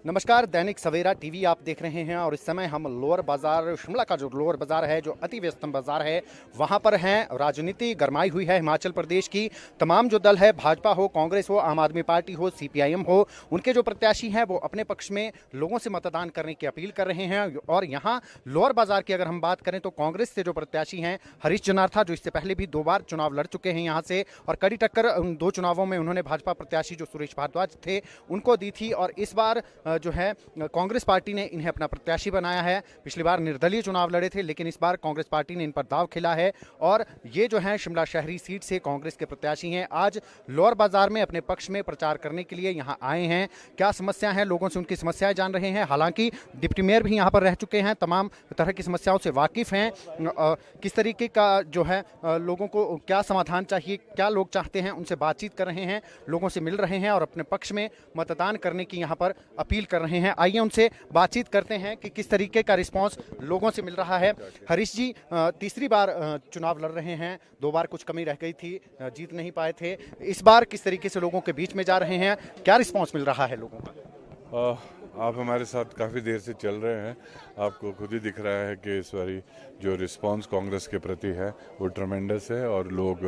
नमस्कार, दैनिक सवेरा टीवी आप देख रहे हैं और इस समय हम लोअर बाजार शिमला का जो लोअर बाजार है, जो अति व्यस्तम बाजार है, वहां पर हैं। राजनीति गरमाई हुई है हिमाचल प्रदेश की। तमाम जो दल है, भाजपा हो, कांग्रेस हो, आम आदमी पार्टी हो, सीपीआईएम हो, उनके जो प्रत्याशी हैं वो अपने पक्ष में लोगों से मतदान करने की अपील कर रहे हैं। और यहाँ लोअर बाजार की अगर हम बात करें तो कांग्रेस से जो प्रत्याशी हैं हरीश जनार्था, जो इससे पहले भी 2 बार चुनाव लड़ चुके हैं यहाँ से, और कड़ी टक्कर उन 2 चुनावों में उन्होंने भाजपा प्रत्याशी जो सुरेश भारद्वाज थे उनको दी थी। और इस बार जो है कांग्रेस पार्टी ने इन्हें अपना प्रत्याशी बनाया है। पिछली बार निर्दलीय चुनाव लड़े थे, लेकिन इस बार कांग्रेस पार्टी ने इन पर दाव खेला है और ये जो है शिमला शहरी सीट से कांग्रेस के प्रत्याशी हैं। आज लोअर बाजार में अपने पक्ष में प्रचार करने के लिए यहाँ आए हैं। क्या समस्या है, लोगों से उनकी समस्याएं जान रहे हैं। हालांकि डिप्टी मेयर भी यहाँ पर रह चुके हैं, तमाम तरह की समस्याओं से वाकिफ हैं। किस तरीके का जो है लोगों को क्या समाधान चाहिए, क्या लोग चाहते हैं, उनसे बातचीत कर रहे हैं, लोगों से मिल रहे हैं और अपने पक्ष में मतदान करने की यहाँ पर अपील कर रहे हैं। आइए उनसे बातचीत करते हैं कि किस तरीके का रिस्पांस लोगों से मिल रहा है। हरीश जी, तीसरी बार चुनाव लड़ रहे हैं। 2 बार कुछ कमी रह गई थी, जीत नहीं पाए थे। इस बार किस तरीके से लोगों के बीच में जा रहे हैं, क्या रिस्पांस मिल रहा है लोगों का? आप हमारे साथ काफ़ी देर से चल रहे हैं। आपको खुद ही दिख रहा है कि इस बारी जो रिस्पांस कांग्रेस के प्रति है वो ट्रमेंडस है और लोग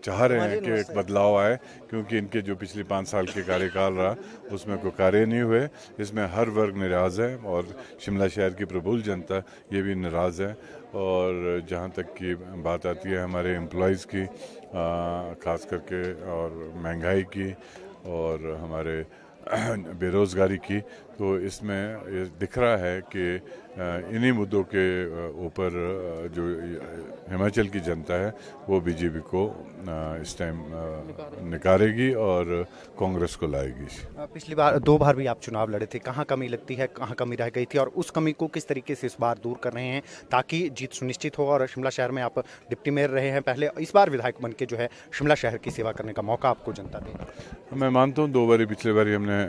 चाह रहे हैं कि एक बदलाव आए, क्योंकि इनके जो पिछले 5 साल के कार्यकाल रहा उसमें कोई कार्य नहीं हुए। इसमें हर वर्ग नाराज़ है और शिमला शहर की प्रबुद्ध जनता ये भी नाराज़ है। और जहाँ तक की बात आती है हमारे एम्प्लॉयज़ की, ख़ास करके, और महंगाई की और हमारे बेरोज़गारी की, तो इसमें ये दिख रहा है कि इन्हीं मुद्दों के ऊपर जो हिमाचल की जनता है वो बीजेपी को इस टाइम निकारेगी और कांग्रेस को लाएगी। पिछली बार 2 बार भी आप चुनाव लड़े थे, कहाँ कमी लगती है, कहाँ कमी रह गई थी और उस कमी को किस तरीके से इस बार दूर कर रहे हैं ताकि जीत सुनिश्चित हो? और शिमला शहर में आप डिप्टी मेयर रहे हैं पहले, इस बार विधायक बन के जो है शिमला शहर की सेवा करने का मौका आपको जनता दे। मैं मानता हूँ 2 बारी पिछले बारी हमने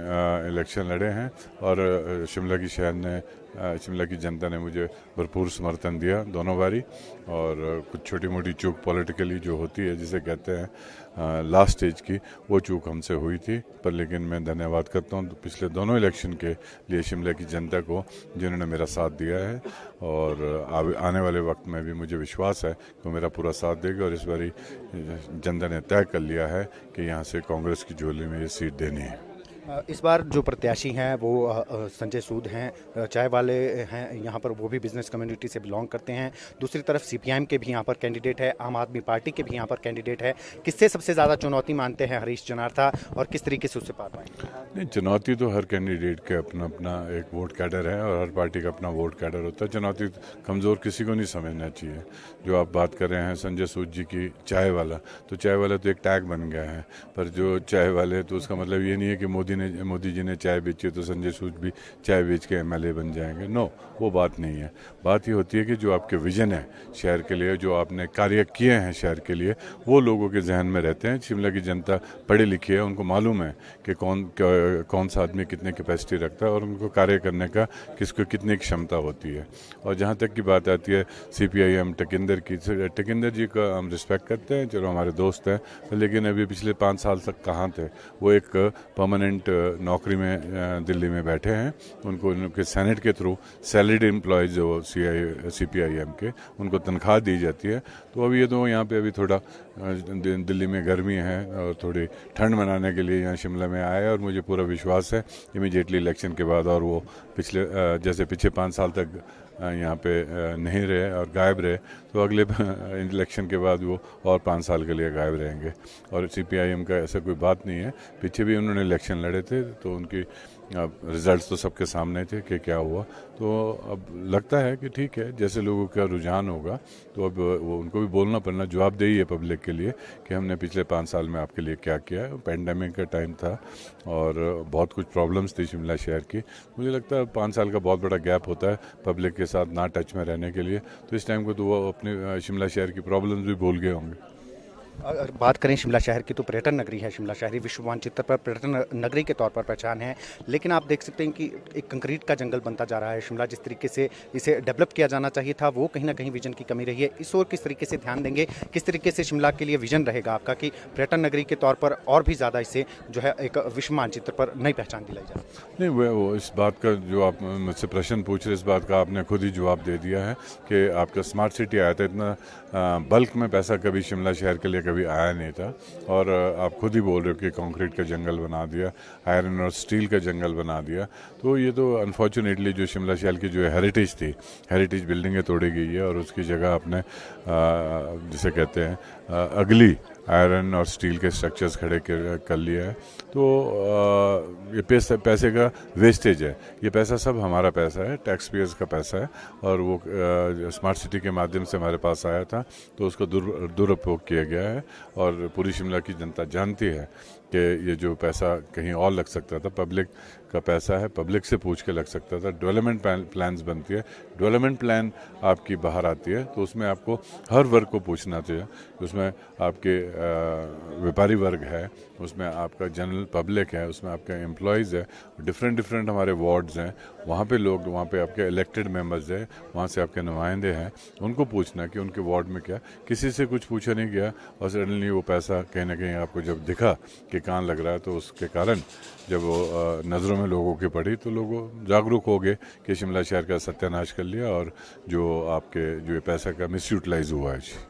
इलेक्शन लड़े हैं और शिमला की जनता ने मुझे भरपूर समर्थन दिया दोनों बारी। और कुछ छोटी मोटी चूक पॉलिटिकली जो होती है, जिसे कहते हैं लास्ट स्टेज की, वो चूक हमसे हुई थी। पर लेकिन मैं धन्यवाद करता हूँ पिछले दोनों इलेक्शन के लिए शिमला की जनता को, जिन्होंने मेरा साथ दिया है। और आने वाले वक्त में भी मुझे विश्वास है कि वो मेरा पूरा साथ देगी। और इस बारी जनता ने तय कर लिया है कि यहाँ से कांग्रेस की झोली में ये सीट देनी है। इस बार जो प्रत्याशी हैं वो संजय सूद हैं, चाय वाले हैं यहाँ पर, वो भी बिजनेस कम्युनिटी से बिलोंग करते हैं। दूसरी तरफ सीपीआईएम के भी यहाँ पर कैंडिडेट है, आम आदमी पार्टी के भी यहाँ पर कैंडिडेट है। किससे सबसे ज़्यादा चुनौती मानते हैं हरीश जनार्था और किस तरीके से उससे पार पाएंगे? नहीं, चुनौती तो हर कैंडिडेट के अपना अपना एक वोट कैडर है और हर पार्टी का अपना वोट कैडर होता है। चुनौती कमज़ोर किसी को नहीं समझना चाहिए। जो आप बात कर रहे हैं संजय सूद जी की, चाय वाला, तो चाय वाला तो एक टैग बन गया है। पर जो चाय वाले, तो उसका मतलब ये नहीं है कि मोदी जी ने चाय बेची तो संजय सूद भी चाय बेच के एमएलए बन जाएंगे। नो, वो बात नहीं है। बात ये होती है कि जो आपके विजन है शहर के लिए, जो आपने कार्य किए हैं शहर के लिए, वो लोगों के जहन में रहते हैं। शिमला की जनता पढ़ी लिखी है, उनको मालूम है कि कौन सा आदमी कितने कैपेसिटी रखता है और उनको कार्य करने का किसको कितनी क्षमता होती है। और जहाँ तक की बात आती है सीपीआईएम टकिंदर की, टकिंदर जी का हम रिस्पेक्ट करते हैं, चलो हमारे दोस्त हैं, लेकिन अभी पिछले 5 साल तक कहाँ थे वो? एक परमानेंट नौकरी में दिल्ली में बैठे हैं। उनके सेनेट के थ्रू सैलरीड एम्प्लॉयज जो सीपीआईएम के, उनको तनख्वाह दी जाती है। तो अभी ये तो यहाँ पे अभी थोड़ा दिल्ली में गर्मी है और थोड़ी ठंड मनाने के लिए यहाँ शिमला में आए। और मुझे पूरा विश्वास है इमीडिएटली इलेक्शन के बाद, और वो जैसे पिछले 5 साल तक यहाँ पे नहीं रहे और गायब रहे, तो अगले इलेक्शन के बाद वो और 5 साल के लिए गायब रहेंगे। और सीपीआईएम का ऐसा कोई बात नहीं है। पीछे भी उन्होंने इलेक्शन लड़े थे तो उनकी रिजल्ट्स तो सबके सामने थे कि क्या हुआ। तो अब लगता है कि ठीक है, जैसे लोगों का रुझान होगा तो अब वो उनको भी बोलना पड़ना, जवाबदेही है पब्लिक के लिए कि हमने पिछले 5 साल में आपके लिए क्या किया है। पैंडेमिक का टाइम था और बहुत कुछ प्रॉब्लम्स थी शिमला शहर की। मुझे लगता है 5 साल का बहुत बड़ा गैप होता है पब्लिक के साथ ना टच में रहने के लिए। तो इस टाइम को तो वो अपने शिमला शहर की प्रॉब्लम्स भी भूल गए होंगे। अगर बात करें शिमला शहर की तो पर्यटन नगरी है शिमला शहरी, विश्व मानचित्र पर पर्यटन नगरी के तौर पर पहचान है। लेकिन आप देख सकते हैं कि एक कंक्रीट का जंगल बनता जा रहा है शिमला। जिस तरीके से इसे डेवलप किया जाना चाहिए था वो कहीं ना कहीं विजन की कमी रही है। इस ओर किस तरीके से ध्यान देंगे, किस तरीके से शिमला के लिए विजन रहेगा आपका कि पर्यटन नगरी के तौर पर और भी ज़्यादा इसे जो है एक विश्व मानचित्र पर नई पहचान दिलाई जाए? नहीं, वो इस बात का जो आप मुझसे प्रश्न पूछ रहे, इस बात का आपने खुद ही जवाब दे दिया है कि आपका स्मार्ट सिटी आया था। इतना बल्क में पैसा कभी शिमला शहर के लिए कभी आया नहीं था। और आप खुद ही बोल रहे हो कि कंक्रीट का जंगल बना दिया, आयरन और स्टील का जंगल बना दिया। तो ये तो अनफॉर्चुनेटली जो शिमला शहर की जो हेरिटेज थी, हेरिटेज बिल्डिंगें तोड़ी गई है और उसकी जगह आपने जिसे कहते हैं अगली आयरन और स्टील के स्ट्रक्चर्स खड़े कर लिया है। तो ये पैसे का वेस्टेज है। ये पैसा सब हमारा पैसा है, टैक्स पेयर्स का पैसा है। और वो स्मार्ट सिटी के माध्यम से हमारे पास आया था, तो उसका दुरुपयोग किया गया है। और पूरी शिमला की जनता जानती है कि ये जो पैसा कहीं और लग सकता था, पब्लिक का पैसा है, पब्लिक से पूछ के लग सकता था। डेवलपमेंट प्लान्स बनती है, डेवलपमेंट प्लान आपकी बाहर आती है तो उसमें आपको हर वर्ग को पूछना चाहिए। उसमें आपके व्यापारी वर्ग है, उसमें आपका जनरल पब्लिक है, उसमें आपके एम्प्लॉयज़ है, डिफरेंट हमारे वार्ड्स हैं, वहाँ पे लोग, वहाँ पे आपके इलेक्टेड मेंबर्स हैं, वहाँ से आपके नुमाइंदे हैं, उनको पूछना कि उनके वार्ड में क्या। किसी से कुछ पूछा नहीं गया और सडनली वो पैसा कहीं ना कहीं आपको जब दिखा कि कान लग रहा है, तो उसके कारण जब वो नज़रों में लोगों की पड़ी तो लोग जागरूक हो गए कि शिमला शहर का सत्यानाश कर लिया और जो आपके जो ये पैसा का मिस यूटिलाइज हुआ है।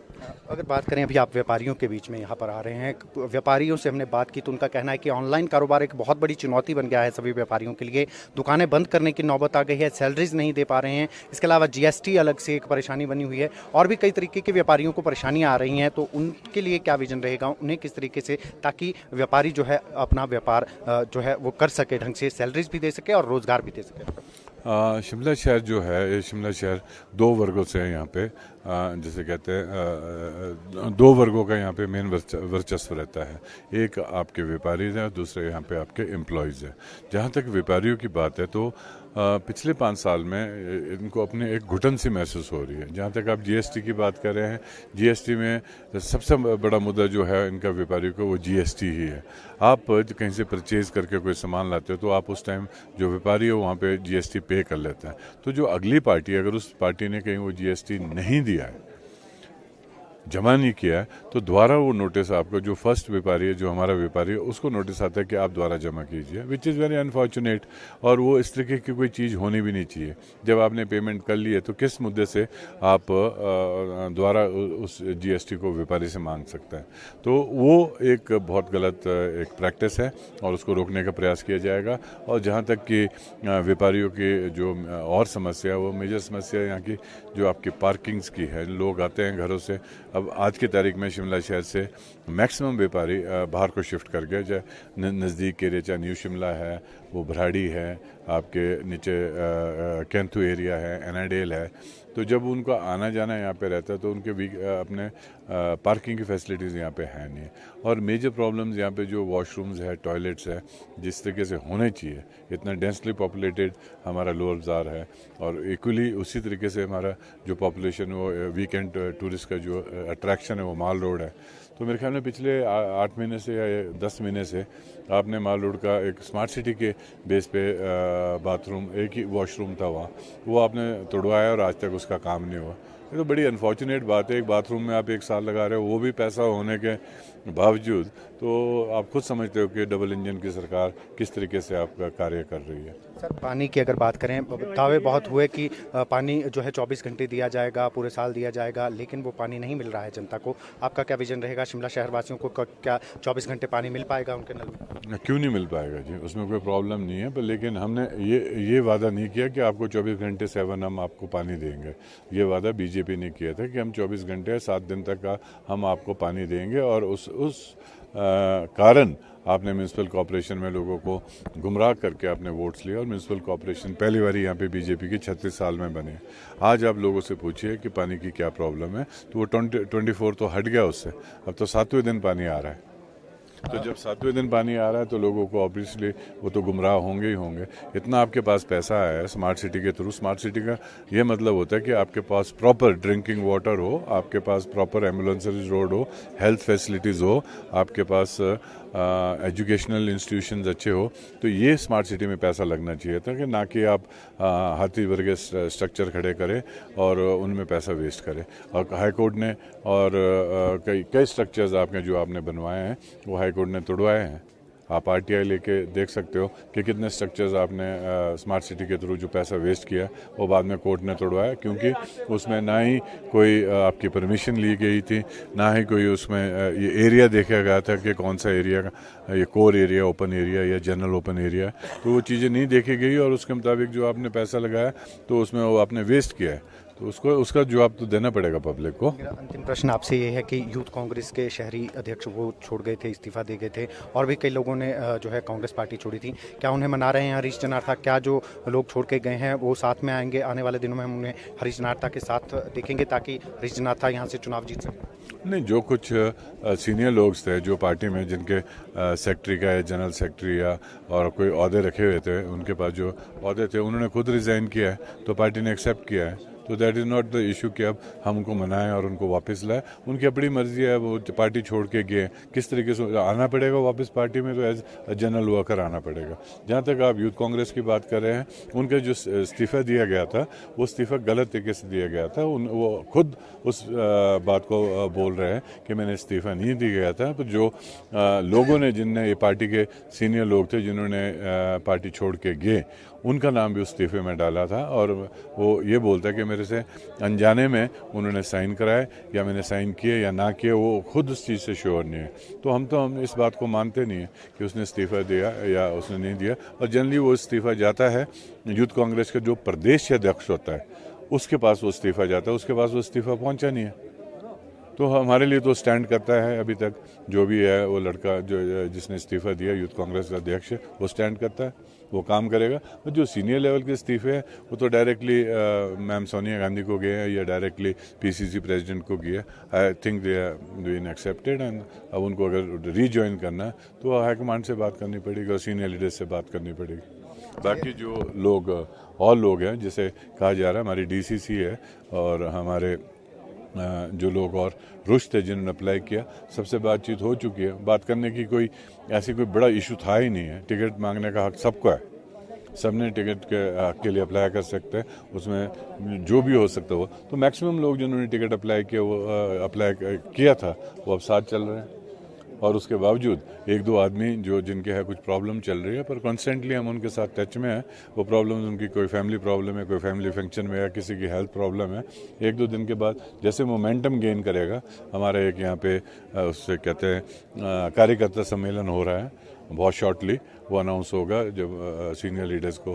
अगर बात करें, अभी आप व्यापारियों के बीच में यहाँ पर आ रहे हैं, व्यापारियों से हमने बात की तो उनका कहना है कि ऑनलाइन कारोबार एक बहुत बड़ी चुनौती बन गया है सभी व्यापारियों के लिए। दुकानें बंद करने की नौबत आ गई है, सैलरीज नहीं दे पा रहे हैं। इसके अलावा जीएसटी अलग से एक परेशानी बनी हुई है और भी कई तरीके के व्यापारियों को परेशानियाँ आ रही हैं। तो उनके लिए क्या विजन रहेगा, उन्हें किस तरीके से, ताकि व्यापारी जो है अपना व्यापार जो है वो कर सके, ढंग से सैलरीज भी दे सके और रोज़गार भी दे सके? शिमला शहर जो है, ये शिमला शहर दो वर्गों से है। यहाँ पे जैसे कहते हैं दो वर्गों का यहाँ पे मेन वर्चस्व रहता है। एक आपके व्यापारी हैं और दूसरे यहाँ पे आपके एम्प्लॉयज़ हैं। जहाँ तक व्यापारियों की बात है तो पिछले 5 साल में इनको अपने एक घुटन सी महसूस हो रही है। जहाँ तक आप जीएसटी की बात कर रहे हैं, जीएसटी में सबसे बड़ा मुद्दा जो है इनका व्यापारियों को, वो जीएसटी ही है। आप कहीं से परचेज करके कोई सामान लाते हो तो आप उस टाइम जो व्यापारी हो वहाँ पे जीएसटी पे कर लेता है। तो जो अगली पार्टी, अगर उस पार्टी ने कहीं वो जीएसटी नहीं दिया है, जमा नहीं किया है, तो दोबारा वो नोटिस आपको, जो फर्स्ट व्यापारी है, जो हमारा व्यापारी है, उसको नोटिस आता है कि आप दोबारा जमा कीजिए, विच इज़ वेरी अनफॉर्चुनेट। और वो इस तरीके की कोई चीज़ होनी भी नहीं चाहिए। जब आपने पेमेंट कर ली है तो किस मुद्दे से आप दोबारा उस जीएसटी को व्यापारी से मांग सकते हैं? तो वो एक बहुत गलत एक प्रैक्टिस है और उसको रोकने का प्रयास किया जाएगा। और जहाँ तक कि व्यापारियों की जो और समस्या है, वो मेजर समस्या यहाँ की जो आपकी पार्किंग्स की है। लोग आते हैं घरों से, अब आज की तारीख में शिमला शहर से मैक्सिमम व्यापारी बाहर को शिफ्ट कर गए। चाहे नज़दीक के एरिया, चाहे न्यू शिमला है, वो भराड़ी है, आपके नीचे कैंथू एरिया है, एनाडेल है। तो जब उनका आना जाना यहाँ पे रहता है तो उनके अपने पार्किंग की फैसिलिटीज़ यहाँ पे है नहीं। और मेजर प्रॉब्लम्स यहाँ पे जो वॉशरूम्स है, टॉयलेट्स है, जिस तरीके से होने चाहिए, इतना डेंसली पॉपुलेटेड हमारा लोअर बाजार है। और इक्वली उसी तरीके से हमारा जो पॉपुलेशन, वो वीकेंड टूरिस्ट का जो अट्रैक्शन है वो माल रोड है। तो मेरे ख्याल में पिछले 8 महीने से या 10 महीने से आपने माल रोड का एक स्मार्ट सिटी के बेस पे बाथरूम, एक ही वॉशरूम था वहाँ, वो आपने तोड़वाया और आज तक उसका काम नहीं हुआ। ये तो बड़ी अनफॉर्चुनेट बात है। एक बाथरूम में आप 1 साल लगा रहे हो, वो भी पैसा होने के बावजूद। तो आप खुद समझते हो कि डबल इंजन की सरकार किस तरीके से आपका कार्य कर रही है। सर, पानी की अगर बात करें, दावे बहुत हुए कि पानी जो है 24 घंटे दिया जाएगा, पूरे साल दिया जाएगा, लेकिन वो पानी नहीं मिल रहा है जनता को। आपका क्या विजन रहेगा? शिमला शहर वासियों को क्या 24 घंटे पानी मिल पाएगा उनके नल में? क्यों नहीं मिल पाएगा जी, उसमें कोई प्रॉब्लम नहीं है। पर लेकिन हमने ये वादा नहीं किया कि आपको 24 घंटे 7 हम आपको पानी देंगे। ये वादा बीजेपी ने किया था कि हम 24 घंटे 7 दिन तक का हम आपको पानी देंगे। और उस कारण आपने म्यूनसिपल कॉर्पोरेशन में लोगों को गुमराह करके आपने वोट्स लिए और म्यूनसिपल कॉर्पोरेशन पहली बार यहाँ पे बीजेपी की 36 साल में बने। आज आप लोगों से पूछिए कि पानी की क्या प्रॉब्लम है, तो वो 24 तो हट गया उससे, अब तो 7वें दिन पानी आ रहा है। तो जब 7वें दिन पानी आ रहा है तो लोगों को ऑब्वियसली वो तो गुमराह होंगे ही होंगे। इतना आपके पास पैसा है स्मार्ट सिटी के थ्रू। स्मार्ट सिटी का ये मतलब होता है कि आपके पास प्रॉपर ड्रिंकिंग वाटर हो, आपके पास प्रॉपर एम्बुलेंसेज रोड हो, हेल्थ फैसिलिटीज़ हो, आपके पास एजुकेशनल इंस्टीट्यूशंस अच्छे हो। तो ये स्मार्ट सिटी में पैसा लगना चाहिए था, कि ना कि आप हाथी वर्गे स्ट्रक्चर खड़े करें और उनमें पैसा वेस्ट करें। और हाई कोर्ट ने और कई स्ट्रक्चर्स आपके जो आपने बनवाए हैं वो हाई कोर्ट ने तोड़वाए हैं। आप आरटीआई लेके देख सकते हो कि कितने स्ट्रक्चर्स आपने स्मार्ट सिटी के थ्रू जो पैसा वेस्ट किया वो बाद में कोर्ट ने तोड़वाया, क्योंकि उसमें ना ही कोई आपकी परमिशन ली गई थी, ना ही कोई उसमें ये एरिया देखा गया था कि कौन सा एरिया का ये कोर एरिया, ओपन एरिया या जनरल ओपन एरिया। तो वो चीज़ें नहीं देखी गई और उसके मुताबिक जो आपने पैसा लगाया तो उसमें वो आपने वेस्ट किया है। तो उसका जवाब तो देना पड़ेगा पब्लिक को। मेरा अंतिम प्रश्न आपसे ये है कि यूथ कांग्रेस के शहरी अध्यक्ष वो छोड़ गए थे, इस्तीफा दे गए थे, और भी कई लोगों ने जो है कांग्रेस पार्टी छोड़ी थी। क्या उन्हें मना रहे हैं हरीश जनार्था? क्या जो लोग छोड़ के गए हैं वो साथ में आएंगे? आने वाले दिनों में हम उन्हें हरीश जनार्था के साथ देखेंगे ताकि हरीश जनार्था यहाँ से चुनाव जीत सकें? नहीं, जो कुछ सीनियर लोग थे जो पार्टी में, जिनके सेक्रेटरी का या जनरल सेक्रेटरी या और कोई ओहदे रखे हुए थे, उनके पास जो ओहदे थे उन्होंने खुद रिज़ाइन किया है, तो पार्टी ने एक्सेप्ट किया है। तो that is not the issue कि अब हम उनको मनाएं और उनको वापस लाएं। उनकी अपनी मर्जी है, वो पार्टी छोड़ के गए, किस तरीके से आना पड़ेगा वापस पार्टी में, तो एज जनरल वर्कर आना पड़ेगा। जहाँ तक आप यूथ कांग्रेस की बात कर रहे हैं, उनका जो इस्तीफा दिया गया था वो इस्तीफा गलत तरीके से दिया गया था। वो खुद उस बात को बोल रहे हैं कि मैंने इस्तीफा नहीं दिया गया था। तो जो लोगों ने, जिनने ये पार्टी के सीनियर लोग थे जिन्होंने पार्टी छोड़ के गए, उनका नाम भी उस इस्तीफे में डाला था। और वो ये बोलता है कि मेरे से अनजाने में उन्होंने साइन कराए या मैंने साइन किए या ना किए, वो खुद उस चीज़ से श्योर नहीं है। तो हम इस बात को मानते नहीं है कि उसने इस्तीफा दिया या उसने नहीं दिया। और जनरली वो इस्तीफा जाता है यूथ कांग्रेस का जो प्रदेश अध्यक्ष होता है उसके पास वो इस्तीफा जाता है, उसके पास वो इस्तीफा पहुँचा नहीं है। तो हमारे लिए तो स्टैंड करता है अभी तक जो भी है वो लड़का जो जिसने इस्तीफा दिया, यूथ कांग्रेस का अध्यक्ष है, वो स्टैंड करता है, वो काम करेगा। तो जो सीनियर लेवल के इस्तीफे हैं वो तो डायरेक्टली मैम सोनिया गांधी को गए हैं या डायरेक्टली पीसीसी प्रेसिडेंट को गए। I think they are been accepted and अब उनको अगर रीजॉइन करना है तो हाईकमांड से बात करनी पड़ेगी और सीनियर लीडर्स से बात करनी पड़ेगी। बाकी जो लोग और लोग हैं, जिसे कहा जा रहा है हमारी डीसीसी है और हमारे जो लोग और रुश थे जिन्होंने अप्लाई किया, सबसे बातचीत हो चुकी है। बात करने की कोई ऐसी कोई बड़ा इशू था ही नहीं है। टिकट मांगने का हक सबको है, सबने टिकट के हक के लिए अप्लाई कर सकते हैं, उसमें जो भी हो सकता हो। तो मैक्सिमम लोग जिन्होंने टिकट अप्लाई किया वो अप्लाई किया था वो अब साथ चल रहे हैं। और उसके बावजूद एक दो आदमी जो जिनके है कुछ प्रॉब्लम चल रही है, पर कॉन्स्टेंटली हम उनके साथ टच में हैं। वो प्रॉब्लम उनकी कोई फैमिली प्रॉब्लम है, कोई फैमिली फंक्शन में या किसी की हेल्थ प्रॉब्लम है, एक दो दिन के बाद जैसे मोमेंटम गेन करेगा, हमारा एक यहाँ पे उससे कहते हैं कार्यकर्ता सम्मेलन हो रहा है बहुत शॉर्टली, वो अनाउंस होगा जब सीनियर लीडर्स को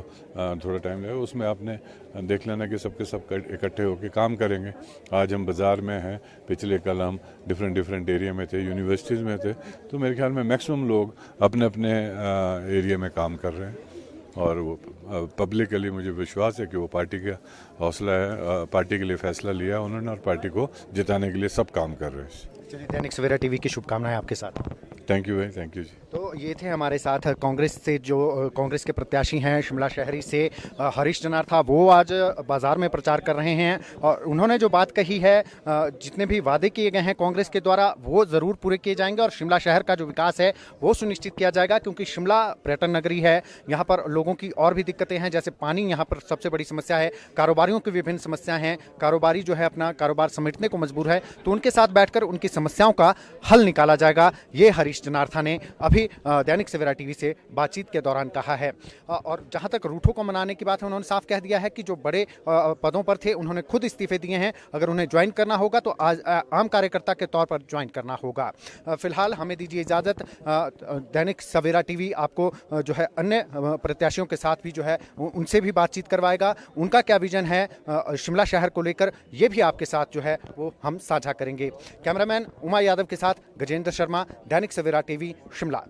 थोड़ा टाइम लगेगा। उसमें आपने देख लेना कि सबके सब इकट्ठे होकर काम करेंगे। आज हम बाज़ार में हैं, पिछले कल हम डिफरेंट एरिया में थे, यूनिवर्सिटीज़ में थे। तो मेरे ख्याल में मैक्सिमम लोग अपने अपने एरिया में काम कर रहे हैं और वो पब्लिक के लिए मुझे विश्वास है कि वो पार्टी का हौसला है, पार्टी के लिए फैसला लिया उन्होंने और पार्टी को जिताने के लिए सब काम कर रहे हैं। चलिए, दैनिक सवेरा टीवी की शुभकामनाएं आपके साथ। थैंक यू भाई, थैंक यू जी। तो ये थे हमारे साथ कांग्रेस से जो कांग्रेस के प्रत्याशी हैं शिमला शहरी से हरीश जनार्था, वो आज बाजार में प्रचार कर रहे हैं और उन्होंने जो बात कही है, जितने भी वादे किए गए हैं कांग्रेस के द्वारा वो ज़रूर पूरे किए जाएंगे और शिमला शहर का जो विकास है वो सुनिश्चित किया जाएगा, क्योंकि शिमला पर्यटन नगरी है। यहाँ पर लोगों की और भी दिक्कतें हैं, जैसे पानी यहाँ पर सबसे बड़ी समस्या है, कारोबारियों की विभिन्न समस्या हैं, कारोबारी जो है अपना कारोबार समेटने को मजबूर है, तो उनके साथ बैठकर उनकी समस्याओं का हल निकाला जाएगा। ये हरीश जनार्था ने अभी दैनिक सवेरा टीवी से बातचीत के दौरान कहा है। और जहां तक रूठों को मनाने की बात है, उन्होंने साफ कह दिया है कि जो बड़े पदों पर थे उन्होंने खुद इस्तीफे दिए हैं, अगर उन्हें ज्वाइन करना होगा तो आज आम कार्यकर्ता के तौर पर ज्वाइन करना होगा। फिलहाल हमें दीजिए इजाज़त। दैनिक सवेरा टीवी आपको जो है अन्य प्रत्याशियों के साथ भी जो है उनसे भी बातचीत करवाएगा, उनका क्या विजन है शिमला शहर को लेकर, ये भी आपके साथ जो है वो हम साझा करेंगे। कैमरामैन उमा यादव के साथ गजेंद्र शर्मा, दैनिक सवेरा टीवी शिमला।